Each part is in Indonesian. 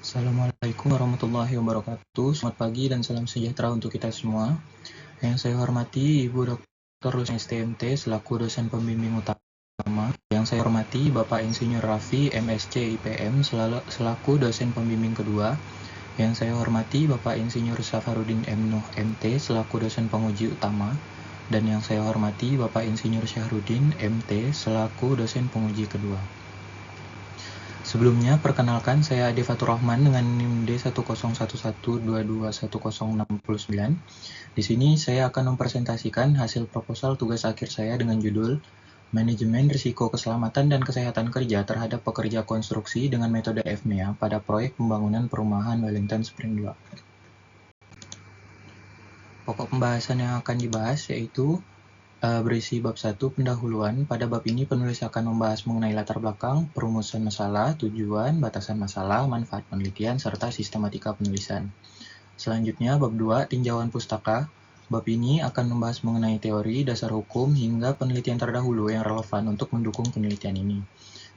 Assalamualaikum warahmatullahi wabarakatuh. Selamat pagi dan salam sejahtera untuk kita semua. Yang saya hormati Ibu Dr. Rusni STMT selaku dosen pembimbing utama. Yang saya hormati Bapak Insinyur Raffi MSc IPM selaku dosen pembimbing kedua. Yang saya hormati Bapak Insinyur Safarudin M. Nuh MT selaku dosen penguji utama. Dan yang saya hormati Bapak Insinyur Syahrudin MT selaku dosen penguji kedua. Sebelumnya, perkenalkan saya Ade Fatur Rahman dengan NIM D10112211069. Di sini saya akan mempresentasikan hasil proposal tugas akhir saya dengan judul Manajemen Risiko Keselamatan dan Kesehatan Kerja terhadap Pekerja Konstruksi dengan metode FMEA pada proyek pembangunan perumahan Wellington Spring 2. Pokok pembahasan yang akan dibahas yaitu berisi bab 1 pendahuluan. Pada bab ini penulis akan membahas mengenai latar belakang, perumusan masalah, tujuan, batasan masalah, manfaat penelitian, serta sistematika penulisan. Selanjutnya bab 2 tinjauan pustaka. Bab ini akan membahas mengenai teori, dasar hukum, hingga penelitian terdahulu yang relevan untuk mendukung penelitian ini.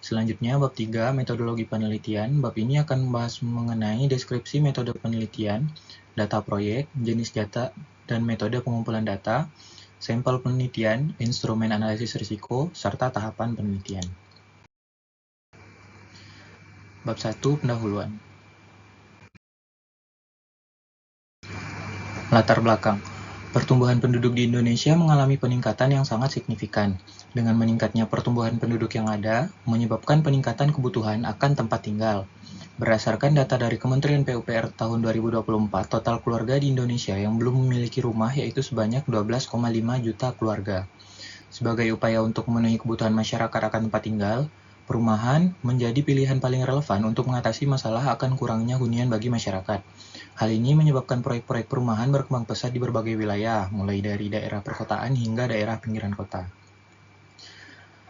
Selanjutnya bab 3 metodologi penelitian. Bab ini akan membahas mengenai deskripsi metode penelitian, data proyek, jenis data, dan metode pengumpulan data, sampel penelitian, instrumen analisis risiko, serta tahapan penelitian. Bab 1 pendahuluan. Latar belakang. Pertumbuhan penduduk di Indonesia mengalami peningkatan yang sangat signifikan. Dengan meningkatnya pertumbuhan penduduk yang ada, menyebabkan peningkatan kebutuhan akan tempat tinggal. Berdasarkan data dari Kementerian PUPR tahun 2024, total keluarga di Indonesia yang belum memiliki rumah yaitu sebanyak 12,5 juta keluarga. Sebagai upaya untuk memenuhi kebutuhan masyarakat akan tempat tinggal, perumahan menjadi pilihan paling relevan untuk mengatasi masalah akan kurangnya hunian bagi masyarakat. Hal ini menyebabkan proyek-proyek perumahan berkembang pesat di berbagai wilayah, mulai dari daerah perkotaan hingga daerah pinggiran kota.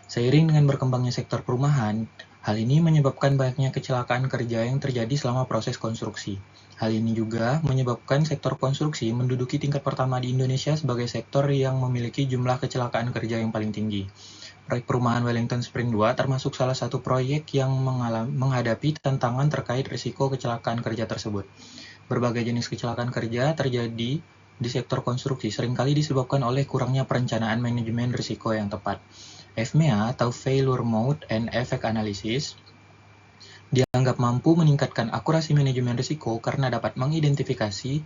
Seiring dengan berkembangnya sektor perumahan, hal ini menyebabkan banyaknya kecelakaan kerja yang terjadi selama proses konstruksi. Hal ini juga menyebabkan sektor konstruksi menduduki tingkat pertama di Indonesia sebagai sektor yang memiliki jumlah kecelakaan kerja yang paling tinggi. Proyek perumahan Wellington Spring 2 termasuk salah satu proyek yang menghadapi tantangan terkait risiko kecelakaan kerja tersebut. Berbagai jenis kecelakaan kerja terjadi di sektor konstruksi seringkali disebabkan oleh kurangnya perencanaan manajemen risiko yang tepat. FMEA atau Failure Mode and Effect Analysis dianggap mampu meningkatkan akurasi manajemen risiko karena dapat mengidentifikasi,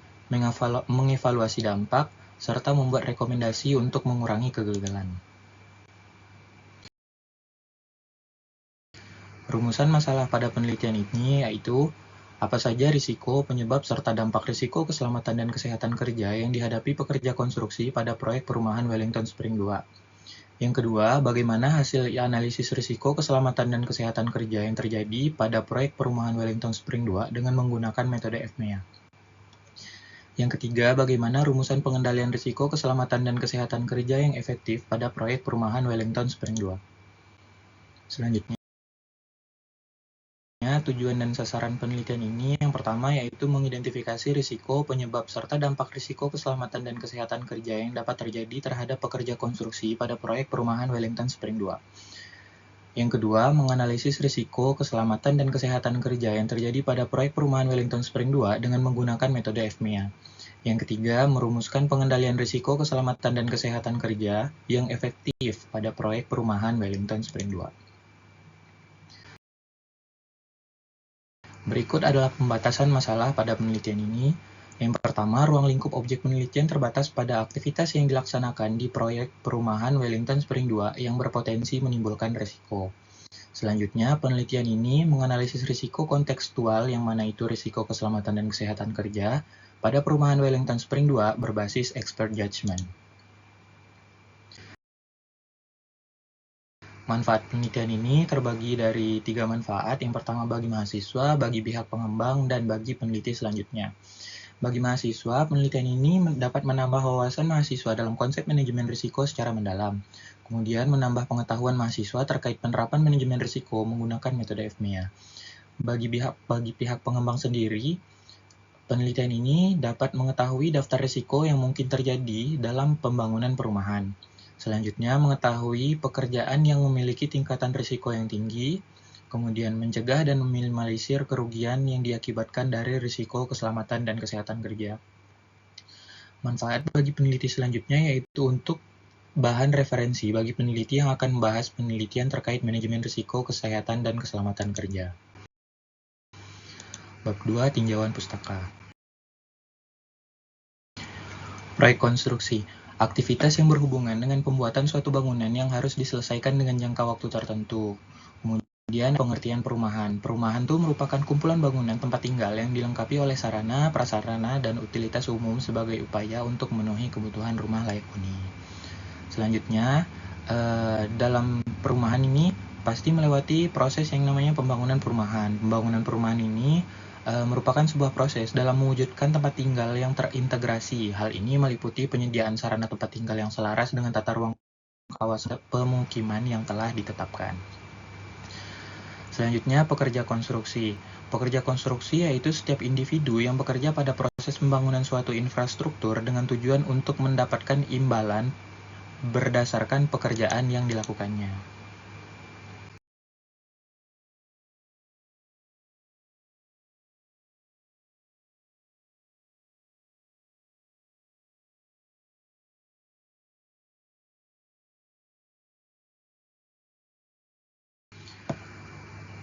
mengevaluasi dampak, serta membuat rekomendasi untuk mengurangi kegagalan. Rumusan masalah pada penelitian ini yaitu apa saja risiko, penyebab, serta dampak risiko keselamatan dan kesehatan kerja yang dihadapi pekerja konstruksi pada proyek perumahan Wellington Spring 2. Yang kedua, bagaimana hasil analisis risiko keselamatan dan kesehatan kerja yang terjadi pada proyek perumahan Wellington Spring 2 dengan menggunakan metode FMEA. Yang ketiga, bagaimana rumusan pengendalian risiko keselamatan dan kesehatan kerja yang efektif pada proyek perumahan Wellington Spring 2. Selanjutnya, tujuan dan sasaran penelitian ini yang pertama yaitu mengidentifikasi risiko, penyebab, serta dampak risiko keselamatan dan kesehatan kerja yang dapat terjadi terhadap pekerja konstruksi pada proyek perumahan Wellington Spring 2. Yang kedua, menganalisis risiko, keselamatan, dan kesehatan kerja yang terjadi pada proyek perumahan Wellington Spring 2 dengan menggunakan metode FMEA. Yang ketiga, merumuskan pengendalian risiko, keselamatan, dan kesehatan kerja yang efektif pada proyek perumahan Wellington Spring 2. Berikut adalah pembatasan masalah pada penelitian ini. Yang pertama, ruang lingkup objek penelitian terbatas pada aktivitas yang dilaksanakan di proyek perumahan Wellington Spring 2 yang berpotensi menimbulkan risiko. Selanjutnya, penelitian ini menganalisis risiko kontekstual yang mana itu risiko keselamatan dan kesehatan kerja pada perumahan Wellington Spring 2 berbasis expert judgment. Manfaat penelitian ini terbagi dari 3 manfaat. Yang pertama bagi mahasiswa, bagi pihak pengembang, dan bagi peneliti selanjutnya. Bagi mahasiswa, penelitian ini dapat menambah wawasan mahasiswa dalam konsep manajemen risiko secara mendalam. Kemudian menambah pengetahuan mahasiswa terkait penerapan manajemen risiko menggunakan metode FMEA. Bagi pihak pengembang sendiri, penelitian ini dapat mengetahui daftar risiko yang mungkin terjadi dalam pembangunan perumahan. Selanjutnya, mengetahui pekerjaan yang memiliki tingkatan risiko yang tinggi. kemudian mencegah dan meminimalisir kerugian yang diakibatkan dari risiko keselamatan dan kesehatan kerja. Manfaat bagi peneliti selanjutnya yaitu untuk bahan referensi bagi peneliti yang akan membahas penelitian terkait manajemen risiko kesehatan dan keselamatan kerja. Bab 2. Tinjauan pustaka. Proyek konstruksi. Aktivitas yang berhubungan dengan pembuatan suatu bangunan yang harus diselesaikan dengan jangka waktu tertentu. Kemudian pengertian perumahan. Perumahan itu merupakan kumpulan bangunan tempat tinggal yang dilengkapi oleh sarana, prasarana, dan utilitas umum sebagai upaya untuk memenuhi kebutuhan rumah layak huni. Selanjutnya, dalam perumahan ini pasti melewati proses yang namanya pembangunan perumahan. Pembangunan perumahan ini merupakan sebuah proses dalam mewujudkan tempat tinggal yang terintegrasi. Hal ini meliputi penyediaan sarana tempat tinggal yang selaras dengan tata ruang kawasan pemukiman yang telah ditetapkan. Selanjutnya, pekerja konstruksi. Pekerja konstruksi yaitu setiap individu yang bekerja pada proses pembangunan suatu infrastruktur dengan tujuan untuk mendapatkan imbalan berdasarkan pekerjaan yang dilakukannya.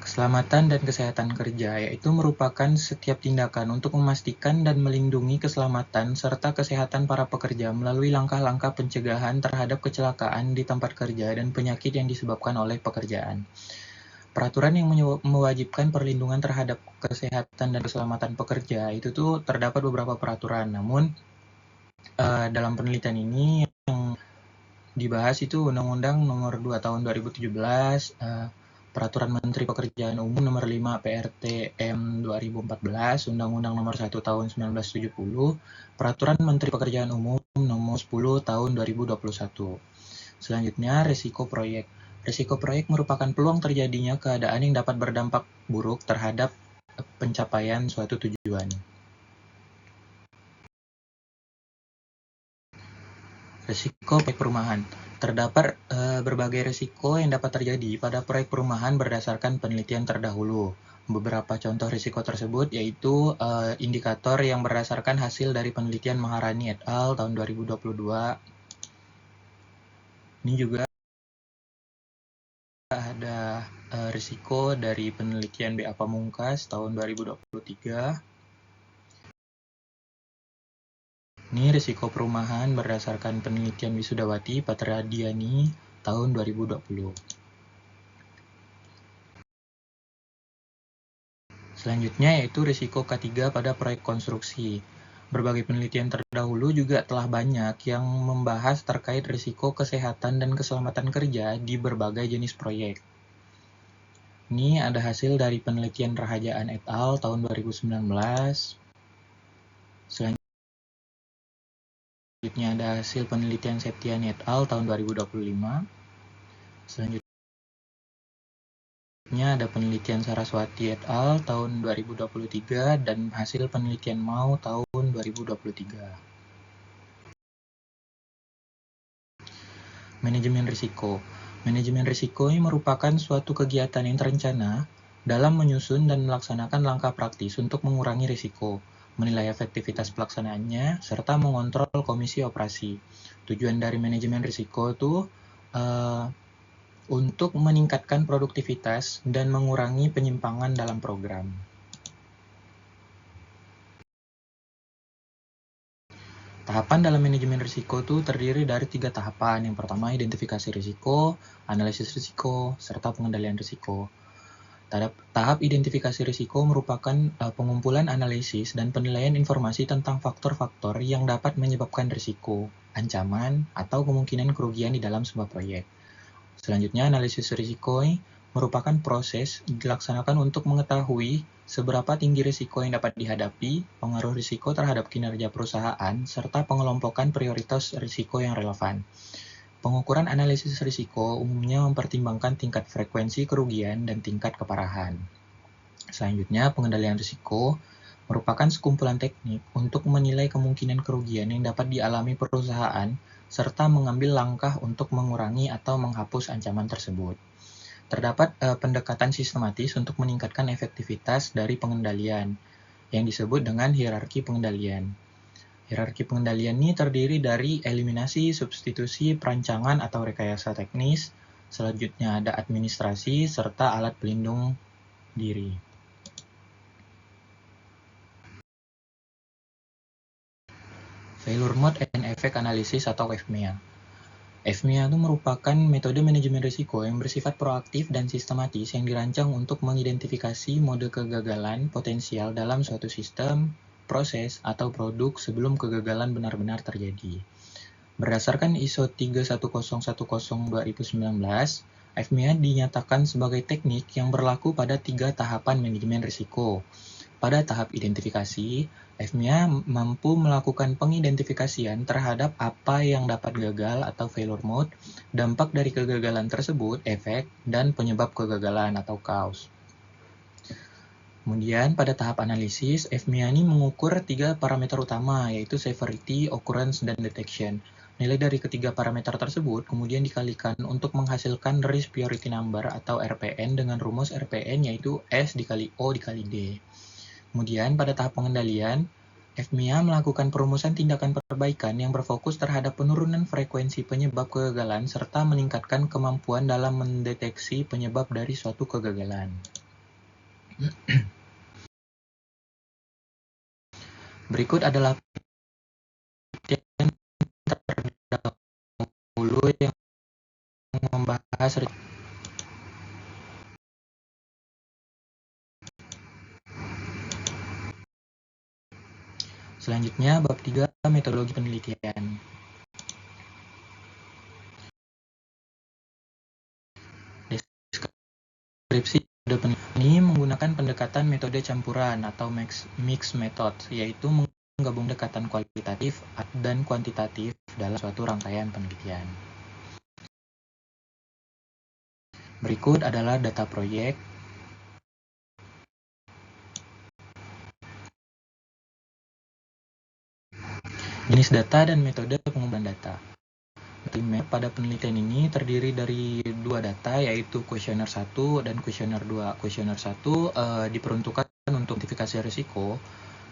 Keselamatan dan kesehatan kerja yaitu merupakan setiap tindakan untuk memastikan dan melindungi keselamatan serta kesehatan para pekerja melalui langkah-langkah pencegahan terhadap kecelakaan di tempat kerja dan penyakit yang disebabkan oleh pekerjaan. Peraturan yang mewajibkan perlindungan terhadap kesehatan dan keselamatan pekerja itu tuh terdapat beberapa peraturan, namun dalam penelitian ini yang dibahas itu Undang-Undang Nomor 2 Tahun 2017, Peraturan Menteri Pekerjaan Umum Nomor 5 PRTM 2014, Undang-Undang Nomor 1 Tahun 1970, Peraturan Menteri Pekerjaan Umum Nomor 10 Tahun 2021. Selanjutnya, risiko proyek. Risiko proyek merupakan peluang terjadinya keadaan yang dapat berdampak buruk terhadap pencapaian suatu tujuan. Risiko proyek perumahan. Terdapat berbagai risiko yang dapat terjadi pada proyek perumahan berdasarkan penelitian terdahulu. Beberapa contoh risiko tersebut yaitu indikator yang berdasarkan hasil dari penelitian Maharani et al. Tahun 2022. Ini juga ada risiko dari penelitian BA Pamungkas tahun 2023. Ini risiko perumahan berdasarkan penelitian Wisudawati Patradiani tahun 2020. Selanjutnya yaitu risiko K3 pada proyek konstruksi. Berbagai penelitian terdahulu juga telah banyak yang membahas terkait risiko kesehatan dan keselamatan kerja di berbagai jenis proyek. Ini ada hasil dari penelitian Rahajaan et al. Tahun 2019. Selanjutnya ada hasil penelitian Septiani et al. Tahun 2025. Selanjutnya ada penelitian Saraswati et al. Tahun 2023 dan hasil penelitian Mao tahun 2023. Manajemen risiko. Manajemen risiko ini merupakan suatu kegiatan yang terencana dalam menyusun dan melaksanakan langkah praktis untuk mengurangi risiko, menilai efektivitas pelaksanaannya, serta mengontrol komisi operasi. Tujuan dari manajemen risiko itu untuk meningkatkan produktivitas dan mengurangi penyimpangan dalam program. Tahapan dalam manajemen risiko itu terdiri dari 3 tahapan. Yang pertama, identifikasi risiko, analisis risiko, serta pengendalian risiko. Tahap identifikasi risiko merupakan pengumpulan analisis dan penilaian informasi tentang faktor-faktor yang dapat menyebabkan risiko, ancaman, atau kemungkinan kerugian di dalam sebuah proyek. Selanjutnya, analisis risiko merupakan proses dilaksanakan untuk mengetahui seberapa tinggi risiko yang dapat dihadapi, pengaruh risiko terhadap kinerja perusahaan, serta pengelompokan prioritas risiko yang relevan. Pengukuran analisis risiko umumnya mempertimbangkan tingkat frekuensi kerugian dan tingkat keparahan. Selanjutnya, pengendalian risiko merupakan sekumpulan teknik untuk menilai kemungkinan kerugian yang dapat dialami perusahaan serta mengambil langkah untuk mengurangi atau menghapus ancaman tersebut. Terdapat pendekatan sistematis untuk meningkatkan efektivitas dari pengendalian, yang disebut dengan hierarki pengendalian. Hierarki pengendalian ini terdiri dari eliminasi, substitusi, perancangan atau rekayasa teknis, selanjutnya ada administrasi, serta alat pelindung diri. Failure Mode and Effect Analysis atau FMEA. FMEA itu merupakan metode manajemen risiko yang bersifat proaktif dan sistematis yang dirancang untuk mengidentifikasi mode kegagalan potensial dalam suatu sistem, proses, atau produk sebelum kegagalan benar-benar terjadi. Berdasarkan ISO 31010/2019, FMEA dinyatakan sebagai teknik yang berlaku pada 3 tahapan manajemen risiko. Pada tahap identifikasi, FMEA mampu melakukan pengidentifikasian terhadap apa yang dapat gagal atau failure mode, dampak dari kegagalan tersebut, efek, dan penyebab kegagalan atau cause. Kemudian pada tahap analisis, FMEA ini mengukur 3 parameter utama, yaitu severity, occurrence, dan detection. Nilai dari ketiga parameter tersebut kemudian dikalikan untuk menghasilkan risk priority number atau RPN dengan rumus RPN yaitu S dikali O dikali D. Kemudian pada tahap pengendalian, FMEA melakukan perumusan tindakan perbaikan yang berfokus terhadap penurunan frekuensi penyebab kegagalan serta meningkatkan kemampuan dalam mendeteksi penyebab dari suatu kegagalan. Berikut adalah penelitian terdahulu yang membahas selanjutnya bab 3 metodologi penelitian. Deskripsi metode penelitian ini menggunakan pendekatan metode campuran atau mixed method, yaitu menggabung pendekatan kualitatif dan kuantitatif dalam suatu rangkaian penelitian. Berikut adalah data proyek. Jenis data dan metode pengumpulan data. Pada penelitian ini terdiri dari 2 data, yaitu kuesioner 1 dan kuesioner 2. Kuesioner 1 diperuntukkan untuk identifikasi risiko,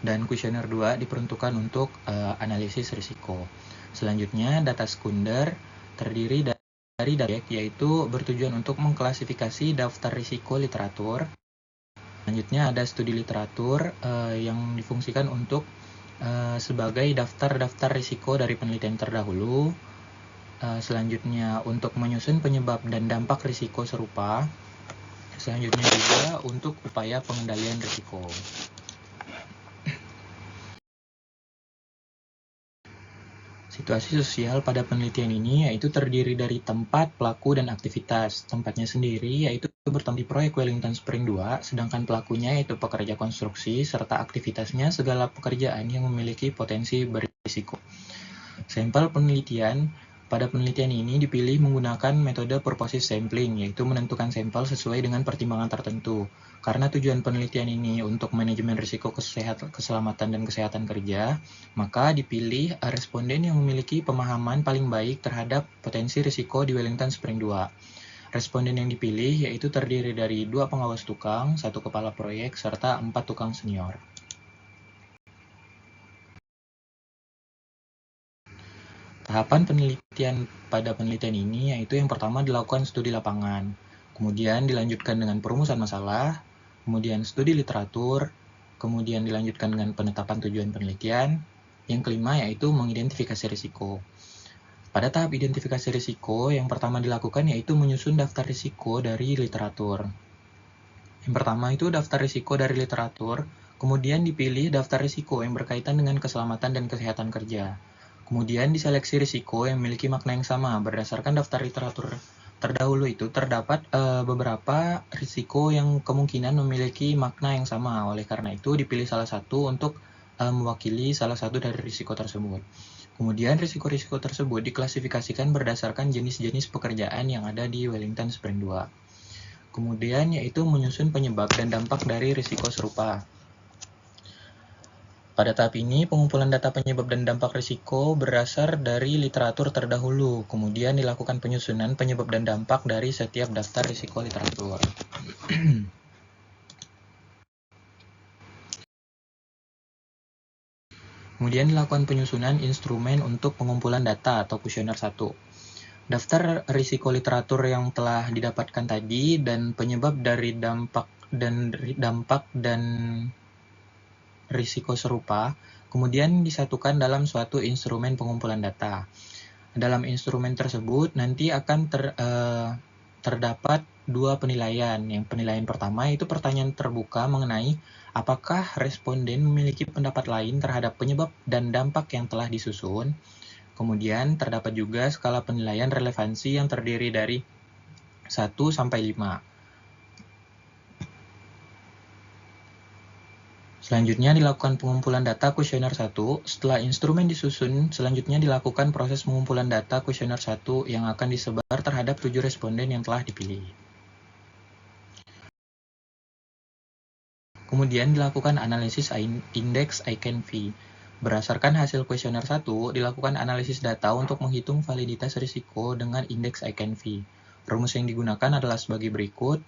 dan kuesioner 2 diperuntukkan untuk analisis risiko. Selanjutnya, data sekunder terdiri dari data yaitu bertujuan untuk mengklasifikasi daftar risiko literatur. Selanjutnya ada studi literatur yang difungsikan untuk sebagai daftar risiko dari penelitian terdahulu. Selanjutnya untuk menyusun penyebab dan dampak risiko serupa. Selanjutnya juga untuk upaya pengendalian risiko. Situasi sosial pada penelitian ini yaitu terdiri dari tempat, pelaku, dan aktivitas. Tempatnya sendiri yaitu bertempat di proyek Wellington Spring 2, sedangkan pelakunya yaitu pekerja konstruksi, serta aktivitasnya segala pekerjaan yang memiliki potensi berisiko. Sampel penelitian. Pada penelitian ini dipilih menggunakan metode purposive sampling, yaitu menentukan sampel sesuai dengan pertimbangan tertentu. Karena tujuan penelitian ini untuk manajemen risiko keselamatan dan kesehatan kerja, maka dipilih responden yang memiliki pemahaman paling baik terhadap potensi risiko di Wellington Spring 2. Responden yang dipilih yaitu terdiri dari 2 pengawas tukang, 1 kepala proyek, serta 4 tukang senior. Tahapan penelitian pada penelitian ini yaitu yang pertama dilakukan studi lapangan, kemudian dilanjutkan dengan perumusan masalah, kemudian studi literatur, kemudian dilanjutkan dengan penetapan tujuan penelitian, yang kelima yaitu mengidentifikasi risiko. Pada tahap identifikasi risiko, yang pertama dilakukan yaitu menyusun daftar risiko dari literatur. Yang pertama itu daftar risiko dari literatur, kemudian dipilih daftar risiko yang berkaitan dengan keselamatan dan kesehatan kerja. Kemudian diseleksi risiko yang memiliki makna yang sama. Berdasarkan daftar literatur terdahulu itu terdapat beberapa risiko yang kemungkinan memiliki makna yang sama. Oleh karena itu dipilih salah satu untuk mewakili salah satu dari risiko tersebut. Kemudian risiko-risiko tersebut diklasifikasikan berdasarkan jenis-jenis pekerjaan yang ada di Wellington Spring 2. Kemudian yaitu menyusun penyebab dan dampak dari risiko serupa. Pada tahap ini, pengumpulan data penyebab dan dampak risiko berasal dari literatur terdahulu, kemudian dilakukan penyusunan penyebab dan dampak dari setiap daftar risiko literatur. Kemudian dilakukan penyusunan instrumen untuk pengumpulan data atau kuesioner 1. Daftar risiko literatur yang telah didapatkan tadi dan penyebab dari dampak dan risiko serupa, kemudian disatukan dalam suatu instrumen pengumpulan data. Dalam instrumen tersebut nanti akan terdapat dua penilaian. Yang penilaian pertama itu pertanyaan terbuka mengenai apakah responden memiliki pendapat lain terhadap penyebab dan dampak yang telah disusun. Kemudian terdapat juga skala penilaian relevansi yang terdiri dari 1 sampai 5. Selanjutnya dilakukan pengumpulan data kuesioner 1. Setelah instrumen disusun, selanjutnya dilakukan proses pengumpulan data kuesioner 1 yang akan disebar terhadap 7 responden yang telah dipilih. Kemudian dilakukan analisis indeks ICANV. Berdasarkan hasil kuesioner 1, dilakukan analisis data untuk menghitung validitas risiko dengan indeks ICANV. Rumus yang digunakan adalah sebagai berikut,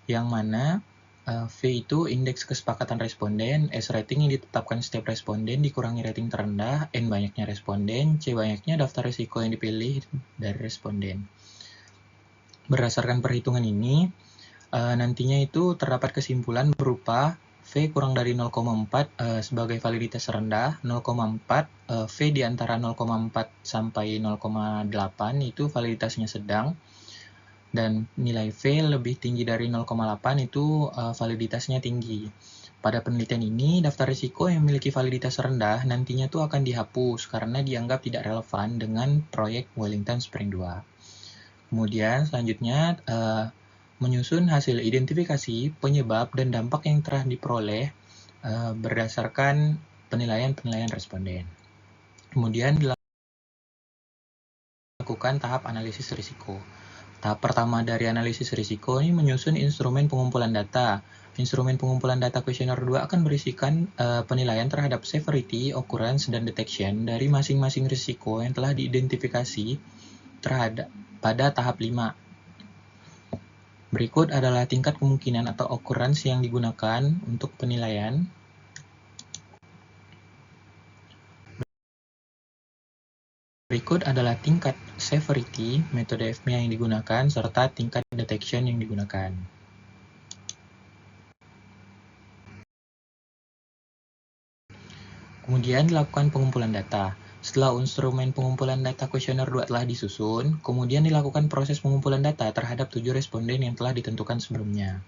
yang mana V itu indeks kesepakatan responden, S rating yang ditetapkan setiap responden dikurangi rating terendah, N banyaknya responden, C banyaknya daftar risiko yang dipilih dari responden. Berdasarkan perhitungan ini, nantinya itu terdapat kesimpulan berupa V kurang dari 0,4 sebagai validitas rendah, 0,4 V di antara 0,4 sampai 0,8 itu validitasnya sedang, dan nilai V lebih tinggi dari 0,8 itu validitasnya tinggi. Pada penelitian ini, daftar risiko yang memiliki validitas rendah nantinya itu akan dihapus karena dianggap tidak relevan dengan proyek Wellington Spring 2. Kemudian selanjutnya menyusun hasil identifikasi, penyebab, dan dampak yang telah diperoleh berdasarkan penilaian responden. Kemudian dilakukan tahap analisis risiko. Tahap pertama dari analisis risiko ini menyusun instrumen pengumpulan data. Instrumen pengumpulan data kuesioner 2 akan berisikan penilaian terhadap severity, occurrence, dan detection dari masing-masing risiko yang telah diidentifikasi pada tahap 5. Berikut adalah tingkat kemungkinan atau occurrence yang digunakan untuk penilaian. Berikut adalah tingkat severity, metode FMEA yang digunakan, serta tingkat detection yang digunakan. Kemudian dilakukan pengumpulan data. Setelah instrumen pengumpulan data kuesioner 2 telah disusun, kemudian dilakukan proses pengumpulan data terhadap 7 responden yang telah ditentukan sebelumnya.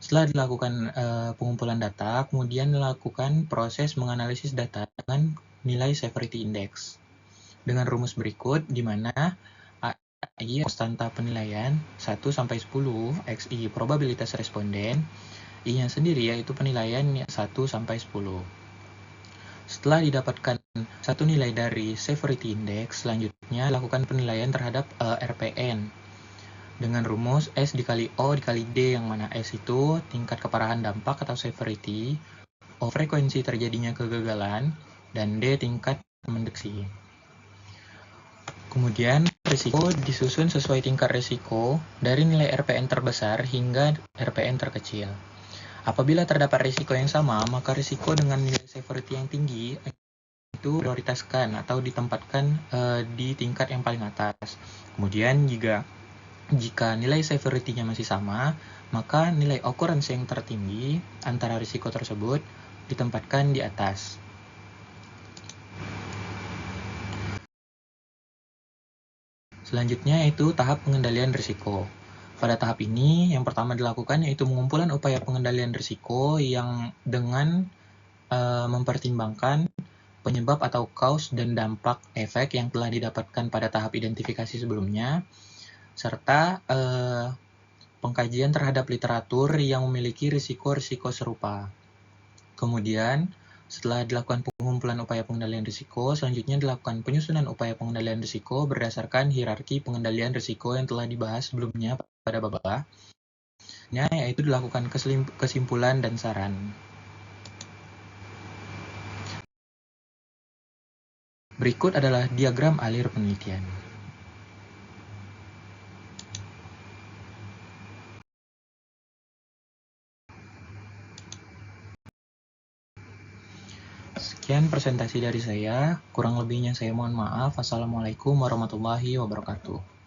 Setelah dilakukan pengumpulan data, kemudian dilakukan proses menganalisis data dengan nilai severity index. Dengan rumus berikut, di mana AI konstanta penilaian 1 sampai 10, XI probabilitas responden, I-nya sendiri yaitu penilaian 1 sampai 10. Setelah didapatkan satu nilai dari severity index, selanjutnya lakukan penilaian terhadap RPN dengan rumus S dikali O dikali D, yang mana S itu tingkat keparahan dampak atau severity, O frekuensi terjadinya kegagalan, dan D tingkat mendeteksi. Kemudian risiko disusun sesuai tingkat risiko dari nilai RPN terbesar hingga RPN terkecil. Apabila terdapat risiko yang sama, maka risiko dengan nilai severity yang tinggi itu prioritaskan atau ditempatkan di tingkat yang paling atas. Kemudian jika nilai severity-nya masih sama, maka nilai occurrence yang tertinggi antara risiko tersebut ditempatkan di atas. Selanjutnya yaitu tahap pengendalian risiko. Pada tahap ini, yang pertama dilakukan yaitu pengumpulan upaya pengendalian risiko yang dengan mempertimbangkan penyebab atau cause dan dampak efek yang telah didapatkan pada tahap identifikasi sebelumnya, serta pengkajian terhadap literatur yang memiliki risiko-risiko serupa. Kemudian, setelah dilakukan pengumpulan upaya pengendalian risiko, selanjutnya dilakukan penyusunan upaya pengendalian risiko berdasarkan hierarki pengendalian risiko yang telah dibahas sebelumnya pada bab yaitu dilakukan kesimpulan dan saran. Berikut adalah diagram alir penelitian. Sekian presentasi dari saya, kurang lebihnya saya mohon maaf. Assalamualaikum warahmatullahi wabarakatuh.